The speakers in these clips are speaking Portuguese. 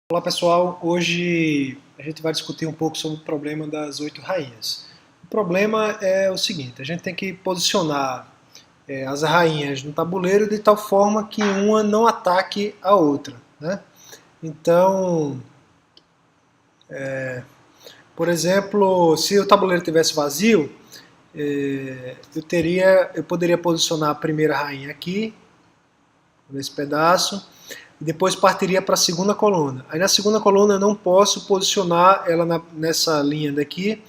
Olá pessoal, hoje a gente vai discutir um pouco sobre o problema das 8 rainhas. O problema é o seguinte, a gente tem que posicionar as rainhas no tabuleiro de tal forma que uma não ataque a outra, né? Então, por exemplo, se o tabuleiro tivesse vazio, eu poderia posicionar a primeira rainha aqui, nesse pedaço, e depois partiria para a segunda coluna. Aí na segunda coluna eu não posso posicionar ela nessa linha daqui,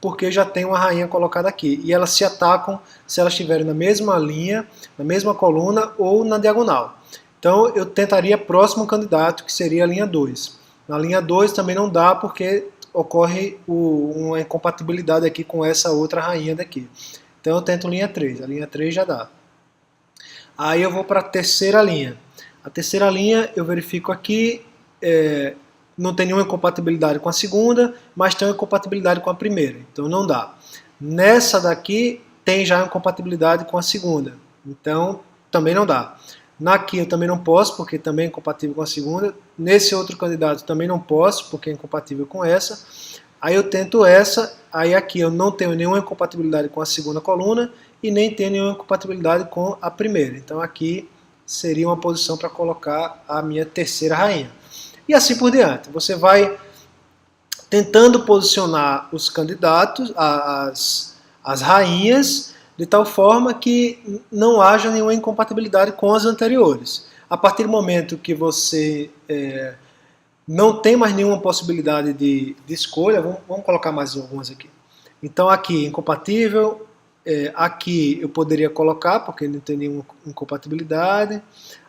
porque já tem uma rainha colocada aqui. E elas se atacam se elas estiverem na mesma linha, na mesma coluna ou na diagonal. Então eu tentaria próximo candidato, que seria a linha 2. Na linha 2 também não dá, porque ocorre uma incompatibilidade aqui com essa outra rainha daqui. Então eu tento linha 3. A linha 3 já dá. Aí eu vou para a terceira linha. A terceira linha eu verifico aqui, não tem nenhuma incompatibilidade com a segunda, mas tem uma incompatibilidade com a primeira, então não dá. Nessa daqui tem já incompatibilidade com a segunda, então também não dá. Naqui eu também não posso, porque também é incompatível com a segunda. Nesse outro candidato também não posso, porque é incompatível com essa. Aí eu tento essa, aí aqui eu não tenho nenhuma incompatibilidade com a segunda coluna e nem tenho nenhuma incompatibilidade com a primeira. Então aqui seria uma posição para colocar a minha terceira rainha. E assim por diante. Você vai tentando posicionar os candidatos, as rainhas, de tal forma que não haja nenhuma incompatibilidade com as anteriores. A partir do momento que você não tem mais nenhuma possibilidade de escolha, vamos colocar mais algumas aqui. Então aqui, incompatível, aqui eu poderia colocar, porque não tem nenhuma incompatibilidade.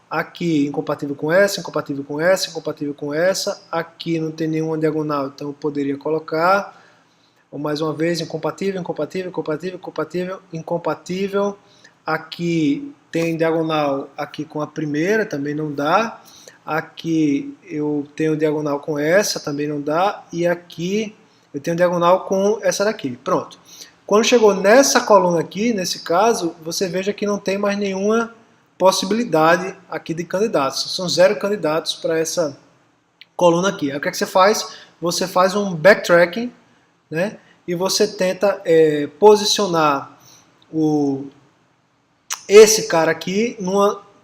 Aqui, incompatível com essa, incompatível com essa, incompatível com essa. Aqui não tem nenhuma diagonal, então eu poderia colocar. Ou mais uma vez, incompatível, incompatível, incompatível, incompatível, incompatível. Aqui tem diagonal aqui com a primeira, também não dá. Aqui eu tenho diagonal com essa, também não dá. E aqui eu tenho diagonal com essa daqui. Pronto. Quando chegou nessa coluna aqui, nesse caso, você veja que não tem mais nenhuma possibilidade aqui de candidatos. São 0 candidatos para essa coluna aqui. Aí o que é que você faz? Você faz um backtracking, né? E você tenta posicionar esse cara aqui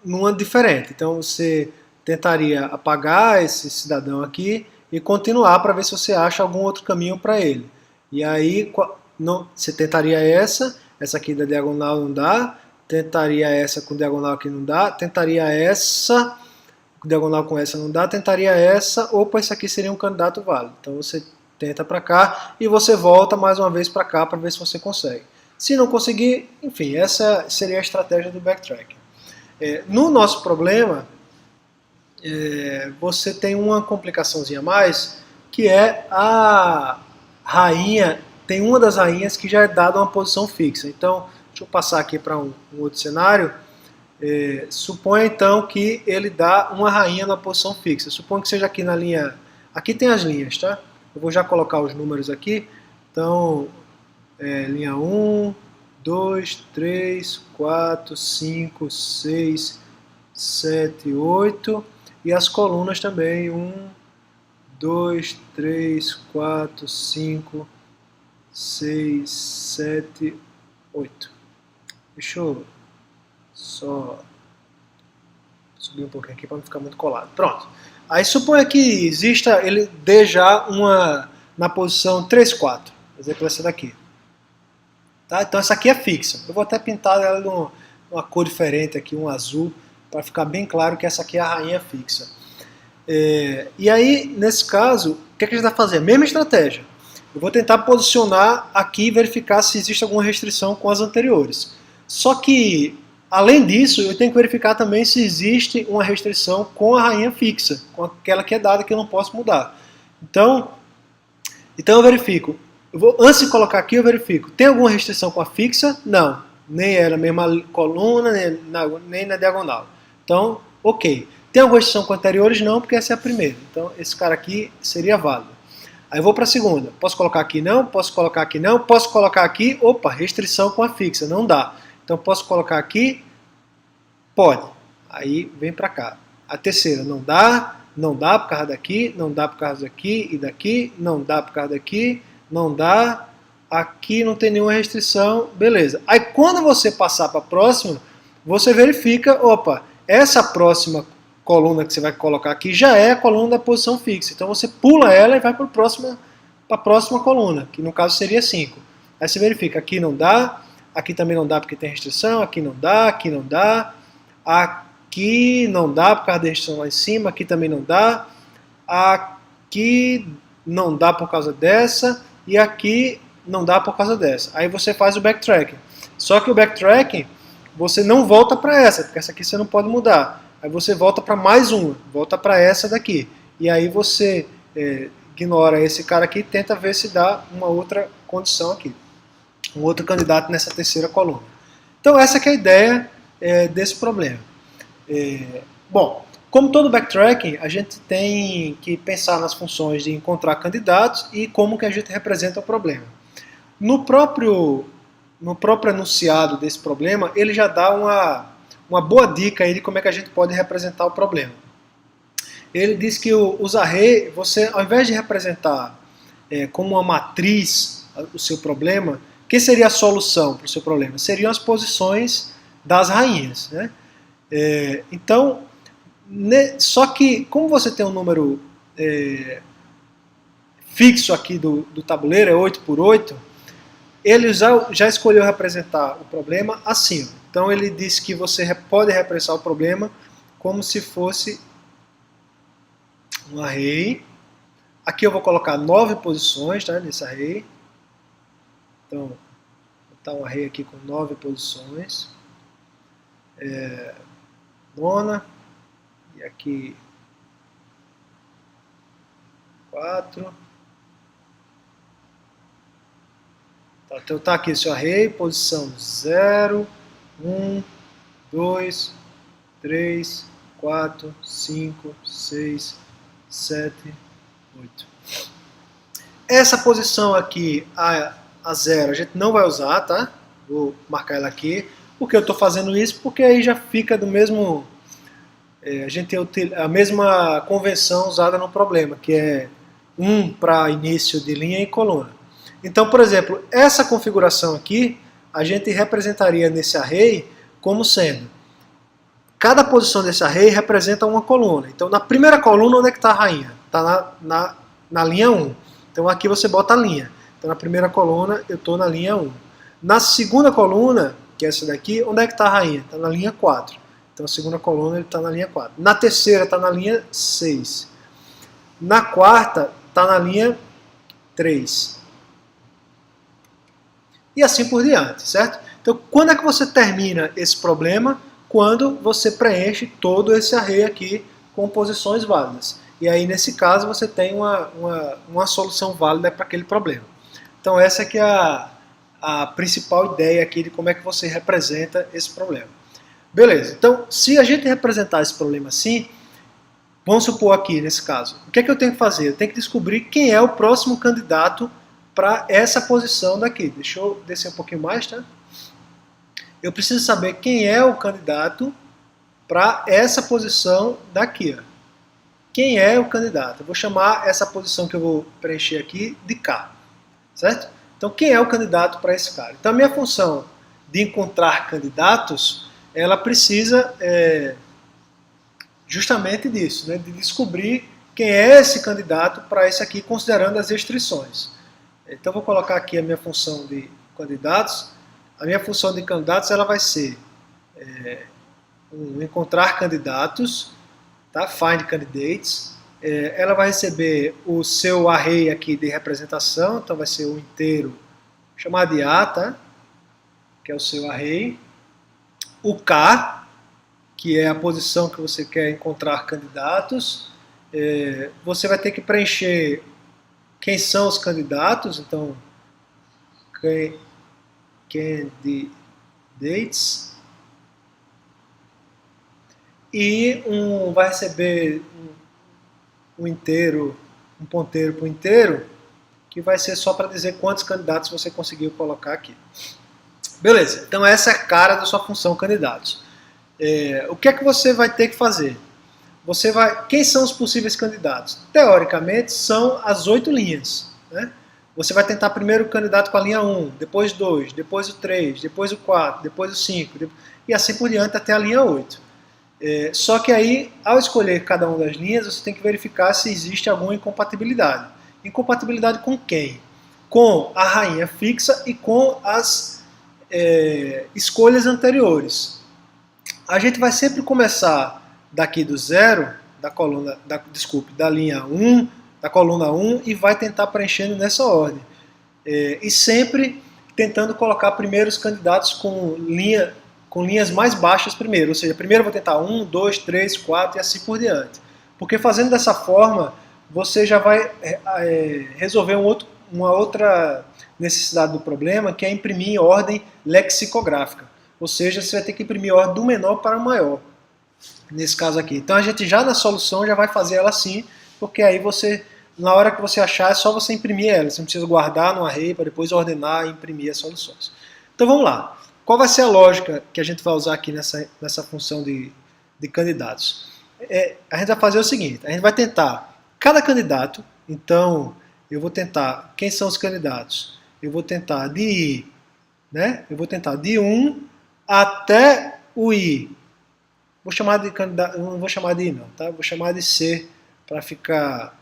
numa diferente. Então você tentaria apagar esse cidadão aqui e continuar para ver se você acha algum outro caminho para ele. E aí você tentaria essa aqui da diagonal não dá, tentaria essa com diagonal aqui não dá, tentaria essa diagonal com essa não dá, tentaria essa, opa, esse aqui seria um candidato válido. Então você tenta para cá e você volta mais uma vez para cá para ver se você consegue. Se não conseguir, enfim, essa seria a estratégia do backtracking. No nosso problema, você tem uma complicaçãozinha a mais, que é a rainha, tem uma das rainhas que já é dada uma posição fixa. Então, deixa eu passar aqui para um outro cenário. Suponha então que ele dá uma rainha na posição fixa. Suponha que seja aqui na linha... Aqui tem as linhas, tá? Eu vou já colocar os números aqui. Então, linha 1, 2, 3, 4, 5, 6, 7, 8. E as colunas também. 1, 2, 3, 4, 5, 6, 7, 8. Deixa eu só subir um pouquinho aqui para não ficar muito colado. Pronto. Aí suponha que exista, ele dê já uma na posição 3, 4. Por exemplo, essa daqui. Tá? Então essa aqui é fixa. Eu vou até pintar ela numa cor diferente aqui, um azul, para ficar bem claro que essa aqui é a rainha fixa. E aí, nesse caso, o que a gente vai fazer? Mesma estratégia. Eu vou tentar posicionar aqui e verificar se existe alguma restrição com as anteriores. Só que, além disso, eu tenho que verificar também se existe uma restrição com a rainha fixa, com aquela que é dada que eu não posso mudar. Então eu verifico. Antes de colocar aqui, eu verifico. Tem alguma restrição com a fixa? Não. Nem é na mesma coluna, nem na diagonal. Então, ok. Tem alguma restrição com anteriores? Não, porque essa é a primeira. Então, esse cara aqui seria válido. Aí eu vou para a segunda. Posso colocar aqui? Não. Posso colocar aqui? Não. Posso colocar aqui? Opa, restrição com a fixa. Não dá. Então, posso colocar aqui? Pode. Aí, vem para cá. A terceira, não dá. não dá por causa daqui, não dá por causa daqui e daqui, não dá por causa daqui, não dá, aqui não tem nenhuma restrição, beleza. Aí quando você passar para a próxima, você verifica, opa, essa próxima coluna que você vai colocar aqui já é a coluna da posição fixa. Então você pula ela e vai para a próxima coluna, que no caso seria 5. Aí você verifica, aqui não dá, aqui também não dá porque tem restrição, aqui não dá, aqui não dá, aqui não dá por causa da restrição lá em cima, aqui também não dá, aqui não dá por causa dessa, e aqui não dá por causa dessa. Aí você faz o backtracking. Só que o backtracking, você não volta para essa, porque essa aqui você não pode mudar. Aí você volta para mais uma, volta para essa daqui. E aí você ignora esse cara aqui e tenta ver se dá uma outra condição aqui. Um outro candidato nessa terceira coluna. Então essa que é a ideia desse problema. Bom, como todo backtracking, a gente tem que pensar nas funções de encontrar candidatos e como que a gente representa o problema. No próprio enunciado desse problema, ele já dá uma boa dica aí de como é que a gente pode representar o problema. Ele diz que os arrays, você ao invés de representar como uma matriz o seu problema, que seria a solução para o seu problema? Seriam as posições das rainhas, né? Então, só que como você tem um número fixo aqui do tabuleiro, é 8 por 8, ele já escolheu representar o problema assim. Então ele diz que você pode representar o problema como se fosse um array. Aqui eu vou colocar 9 posições, tá, nesse array. Então, vou botar um array aqui com 9 posições. Nona. E aqui 4. Então tá aqui seu array, posição 0, 1, 2, 3, 4, 5, 6, 7, 8. Essa posição aqui, a 0, a gente não vai usar, tá? Vou marcar ela aqui. Por que eu estou fazendo isso? Porque aí já fica do mesmo... a gente tem a mesma convenção usada no problema, que é 1 para início de linha e coluna. Então, por exemplo, essa configuração aqui, a gente representaria nesse array como sendo, cada posição desse array representa uma coluna. Então, na primeira coluna, onde é que está a rainha? Está na linha 1. Então, aqui você bota a linha. Então, na primeira coluna, eu estou na linha 1. Na segunda coluna, que é essa daqui, onde é que está a rainha? Está na linha 4. Então, a segunda coluna, ele está na linha 4. Na terceira, está na linha 6. Na quarta, está na linha 3. E assim por diante, certo? Então, quando é que você termina esse problema? Quando você preenche todo esse array aqui com posições válidas. E aí, nesse caso, você tem uma solução válida para aquele problema. Então, essa aqui é a principal ideia aqui de como é que você representa esse problema. Beleza, então, se a gente representar esse problema assim, vamos supor aqui, nesse caso, o que é que eu tenho que fazer? Eu tenho que descobrir quem é o próximo candidato para essa posição daqui. Deixa eu descer um pouquinho mais, tá? Eu preciso saber quem é o candidato para essa posição daqui. Ó. Quem é o candidato? Eu vou chamar essa posição que eu vou preencher aqui de K. Certo? Então, quem é o candidato para esse cara? Então, a minha função de encontrar candidatos, ela precisa justamente disso, né? De descobrir quem é esse candidato para esse aqui, considerando as restrições. Então, vou colocar aqui a minha função de candidatos. A minha função de candidatos ela vai ser encontrar candidatos, tá? Find candidates. Ela vai receber o seu array aqui de representação, então vai ser o inteiro chamado de A, tá? Que é o seu array. O K, que é a posição que você quer encontrar candidatos. Você vai ter que preencher quem são os candidatos, então candidates, e vai receber um inteiro, um ponteiro para o inteiro, que vai ser só para dizer quantos candidatos você conseguiu colocar aqui. Beleza, então essa é a cara da sua função candidatos. O que é que você vai ter que fazer? quem são os possíveis candidatos? Teoricamente, são as 8 linhas. Né? Você vai tentar primeiro o candidato com a linha 1, depois 2, depois o 3, depois o 4, depois o 5, e assim por diante até a linha 8. Só que aí, ao escolher cada uma das linhas, você tem que verificar se existe alguma incompatibilidade. Incompatibilidade com quem? Com a rainha fixa e com as escolhas anteriores. A gente vai sempre começar daqui do zero, da linha 1, da coluna 1, e vai tentar preenchendo nessa ordem. E sempre tentando colocar primeiro os candidatos com linhas mais baixas primeiro. Ou seja, primeiro eu vou tentar 1, 2, 3, 4 e assim por diante. Porque fazendo dessa forma, você já vai resolver uma outra necessidade do problema, que é imprimir em ordem lexicográfica. Ou seja, você vai ter que imprimir ordem do menor para o maior, nesse caso aqui. Então a gente já na solução já vai fazer ela assim, porque aí você, na hora que você achar, é só você imprimir ela. Você não precisa guardar no array para depois ordenar e imprimir as soluções. Então vamos lá. Qual vai ser a lógica que a gente vai usar aqui nessa função de candidatos? A gente vai fazer o seguinte, a gente vai tentar cada candidato, então eu vou tentar, quem são os candidatos? Eu vou tentar de I, né? Eu vou tentar de 1 até o I. Vou chamar de candidato, não vou chamar de I não, tá? Vou chamar de C para ficar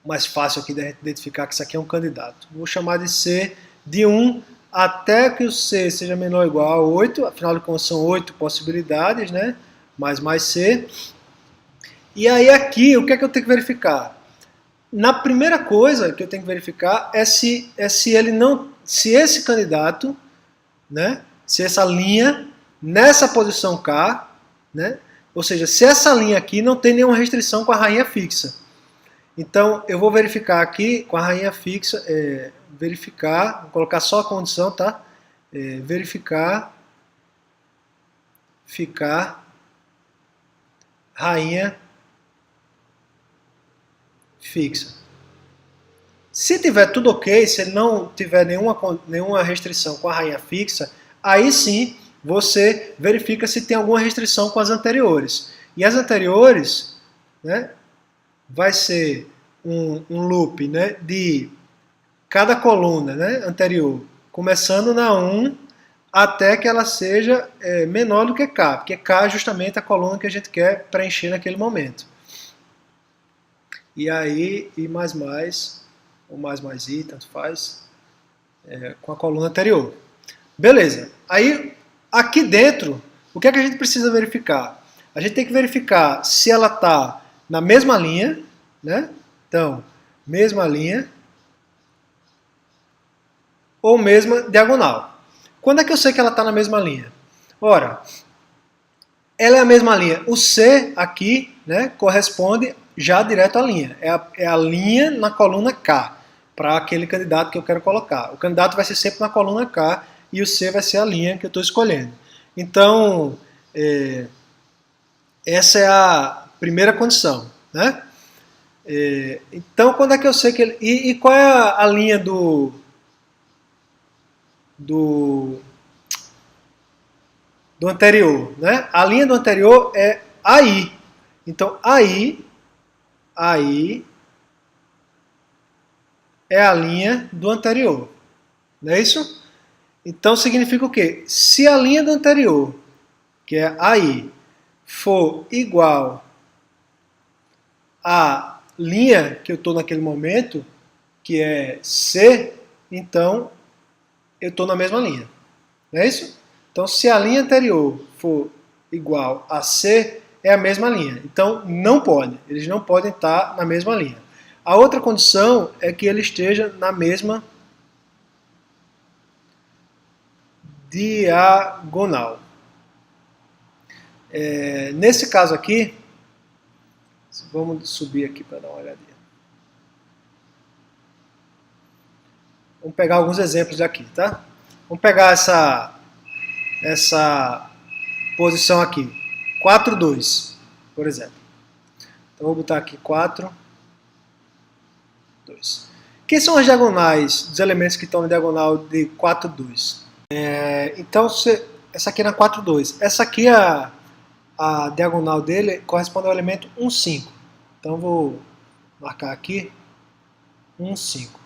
mais fácil aqui de a gente identificar que isso aqui é um candidato. Vou chamar de C de 1 até que o C seja menor ou igual a 8, afinal de contas são 8 possibilidades, né? Mais C. E aí aqui, o que é que eu tenho que verificar? Na primeira coisa que eu tenho que verificar é se esse candidato, né? Se essa linha nessa posição K, né? Ou seja, se essa linha aqui não tem nenhuma restrição com a rainha fixa. Então eu vou verificar aqui com a rainha fixa, vou colocar só a condição, tá? Ficar rainha fixa. Se tiver tudo ok, se ele não tiver nenhuma restrição com a rainha fixa, aí sim você verifica se tem alguma restrição com as anteriores. E as anteriores, né, vai ser um loop, né, de cada coluna, né, anterior, começando na 1 até que ela seja menor do que K, porque K é justamente a coluna que a gente quer preencher naquele momento. E aí, I++, ou mais I, tanto faz, com a coluna anterior. Beleza. Aí, aqui dentro, o que é que a gente precisa verificar? A gente tem que verificar se ela está na mesma linha, né? Então, mesma linha, ou mesma diagonal. Quando é que eu sei que ela está na mesma linha? Ora, ela é a mesma linha. O C aqui, né, corresponde já direto à linha. É a linha na coluna K, para aquele candidato que eu quero colocar. O candidato vai ser sempre na coluna K e o C vai ser a linha que eu estou escolhendo. Então, essa é a primeira condição, né? Então, quando é que eu sei que ele... E qual é a linha do anterior, né? A linha do anterior é AI. Então, AI é a linha do anterior. Não é isso? Então, significa o quê? Se a linha do anterior, que é AI, for igual à linha que eu estou naquele momento, que é C, então eu estou na mesma linha. Não é isso? Então, se a linha anterior for igual a C, é a mesma linha. Então, não pode. Eles não podem estar na mesma linha. A outra condição é que ele esteja na mesma diagonal. Nesse caso aqui, vamos subir aqui para dar uma olhadinha. Vamos pegar alguns exemplos aqui, tá? Vamos pegar essa posição aqui, 4, 2, por exemplo. Então vou botar aqui 4, 2. Quem são as diagonais dos elementos que estão na diagonal de 4, 2? Então, essa aqui é na 4, 2. Essa aqui é a diagonal dele corresponde ao elemento 1, 5. Então vou marcar aqui 1, 5.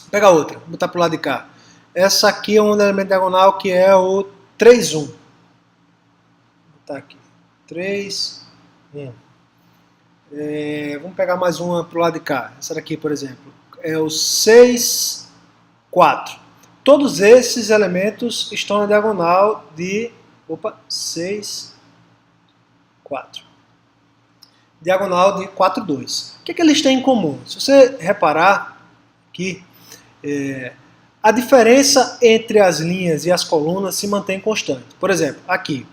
Vou pegar outra, vou botar para o lado de cá. Essa aqui é um elemento diagonal que é o 3, 1. Vou botar aqui 3, 1. Vamos pegar mais uma para o lado de cá. Essa daqui, por exemplo, é o 6, 4. Todos esses elementos estão na diagonal de 6, 4. Diagonal de 4, 2. O que eles têm em comum? Se você reparar aqui, a diferença entre as linhas e as colunas se mantém constante. Por exemplo, aqui,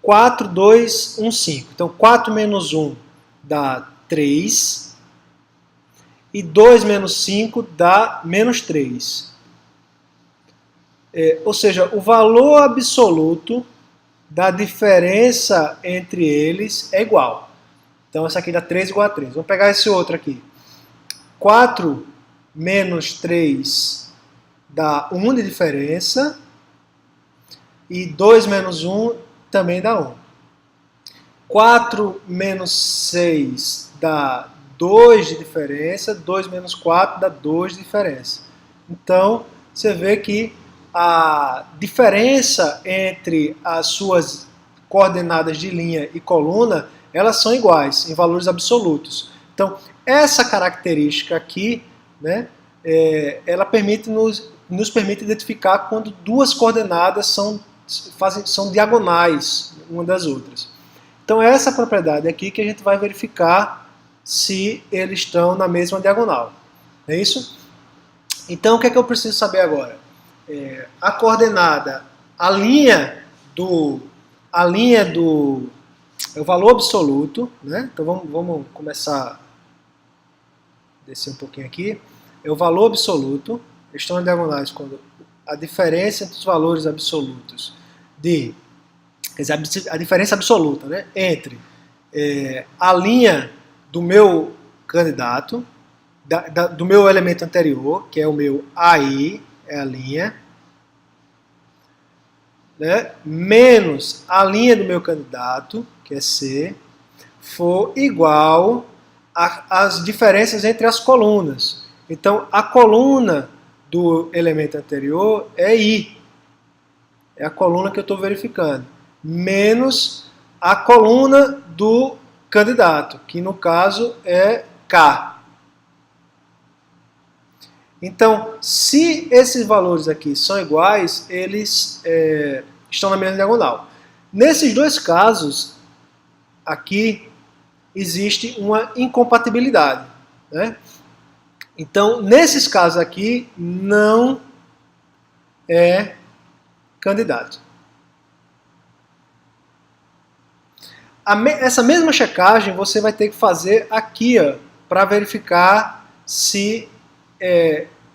4, 2, 1, 5. Então, 4 menos 1 dá 3. E 2 menos 5 dá menos 3. Ou seja, o valor absoluto da diferença entre eles é igual. Então, essa aqui dá 3 igual a 3. Vamos pegar esse outro aqui. 4 menos 3 dá 1 de diferença. E 2 menos 1 também dá 1. 4 menos 6 dá 2 de diferença. 2 menos 4 dá 2 de diferença. Então, você vê que a diferença entre as suas coordenadas de linha e coluna, elas são iguais, em valores absolutos. Então, essa característica aqui, né, ela nos permite identificar quando duas coordenadas são diagonais uma das outras. Então, é essa propriedade aqui que a gente vai verificar se eles estão na mesma diagonal. É isso? Então, o que é que eu preciso saber agora? A coordenada, a linha do é o valor absoluto, né? Então vamos começar a descer um pouquinho aqui. É o valor absoluto, estão em diagonais quando a diferença entre os valores absolutos quer dizer, a diferença absoluta, né, entre a linha do meu candidato, do meu elemento anterior, que é o meu AI, é a linha, né, menos a linha do meu candidato, que é C, for igual às diferenças entre as colunas. Então, a coluna do elemento anterior é I. É a coluna que eu estou verificando. Menos a coluna do candidato, que no caso é K. Então, se esses valores aqui são iguais, eles estão na mesma diagonal. Nesses dois casos, aqui existe uma incompatibilidade, né? Então, nesses casos aqui, não é candidato. Essa mesma checagem você vai ter que fazer aqui, para verificar se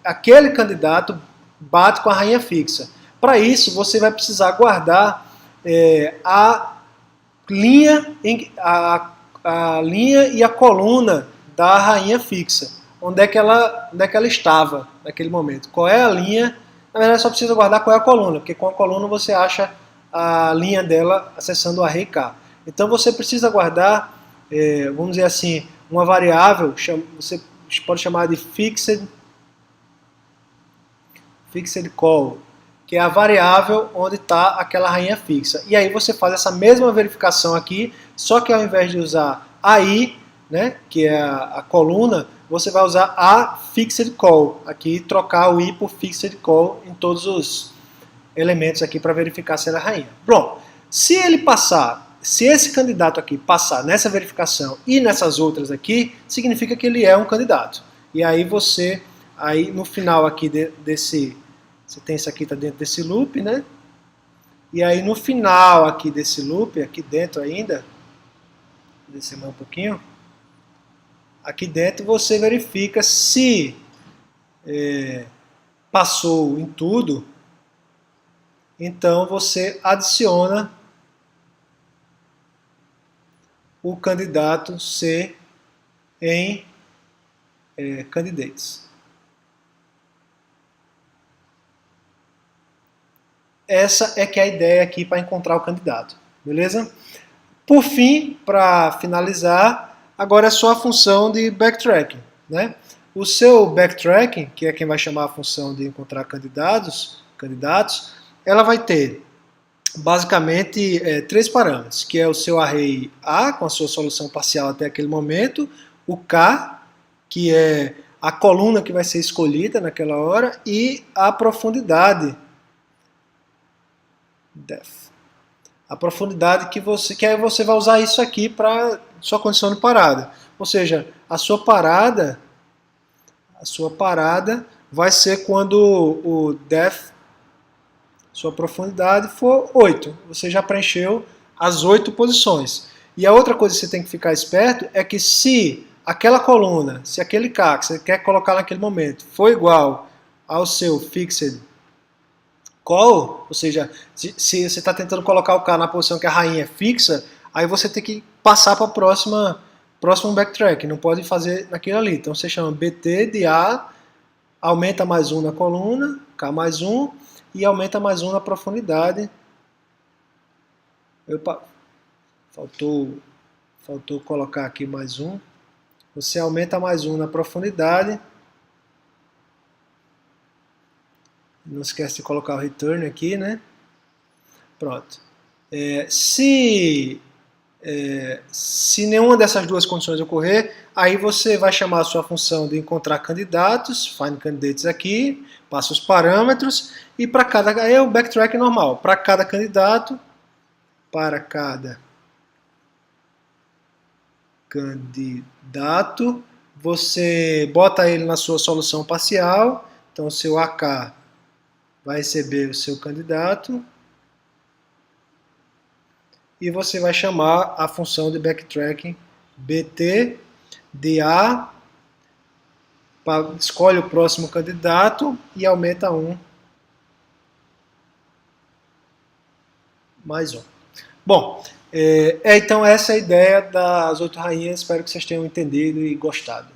aquele candidato bate com a rainha fixa. Para isso, você vai precisar guardar a linha e a coluna da rainha fixa. Onde é que ela estava naquele momento? Qual é a linha? Na verdade, só precisa guardar qual é a coluna, porque com a coluna você acha a linha dela acessando o array K. Então você precisa guardar, vamos dizer assim, uma variável, você pode chamar de fixed call, que é a variável onde está aquela rainha fixa. E aí você faz essa mesma verificação aqui, só que ao invés de usar AI, né, que é a coluna, você vai usar a fixed call, aqui trocar o I por fixed call em todos os elementos aqui para verificar se ela é rainha. Bom, se esse candidato aqui passar nessa verificação e nessas outras aqui, significa que ele é um candidato. E aí aí no final aqui você tem isso aqui, está dentro desse loop, né? E aí no final aqui desse loop, aqui dentro ainda, vou descer mais um pouquinho, aqui dentro você verifica se passou em tudo, então você adiciona o candidato C em candidates. essa é que é a ideia aqui para encontrar o candidato, beleza? Por fim, para finalizar, agora é só a função de backtracking, né? O seu backtracking, que é quem vai chamar a função de encontrar candidatos, ela vai ter basicamente três parâmetros, que é o seu array A, com a sua solução parcial até aquele momento, o K, que é a coluna que vai ser escolhida naquela hora, e a profundidade, depth. A profundidade que aí você vai usar isso aqui para sua condição de parada. Ou seja, a sua parada vai ser quando o depth, sua profundidade, for 8. Você já preencheu as 8 posições. E a outra coisa que você tem que ficar esperto é que se aquela coluna, se aquele K que você quer colocar naquele momento for igual ao seu fixed call, ou seja, se você está tentando colocar o K na posição que a rainha é fixa, aí você tem que passar para a próximo backtrack, não pode fazer naquilo ali. Então você chama BT de A, aumenta mais 1 na coluna, K mais 1, e aumenta mais 1 na profundidade. Opa, faltou colocar aqui mais 1. Você aumenta mais 1 na profundidade. Não esquece de colocar o return aqui, né? Pronto. Se nenhuma dessas duas condições ocorrer, aí você vai chamar a sua função de encontrar candidatos, find candidates aqui, passa os parâmetros, e para cada, aí é o backtrack normal, para cada candidato, você bota ele na sua solução parcial, então o seu AK vai receber o seu candidato, e você vai chamar a função de backtracking BT de A, escolhe o próximo candidato e aumenta 1 mais 1. Bom, então essa é a ideia das 8 rainhas, espero que vocês tenham entendido e gostado.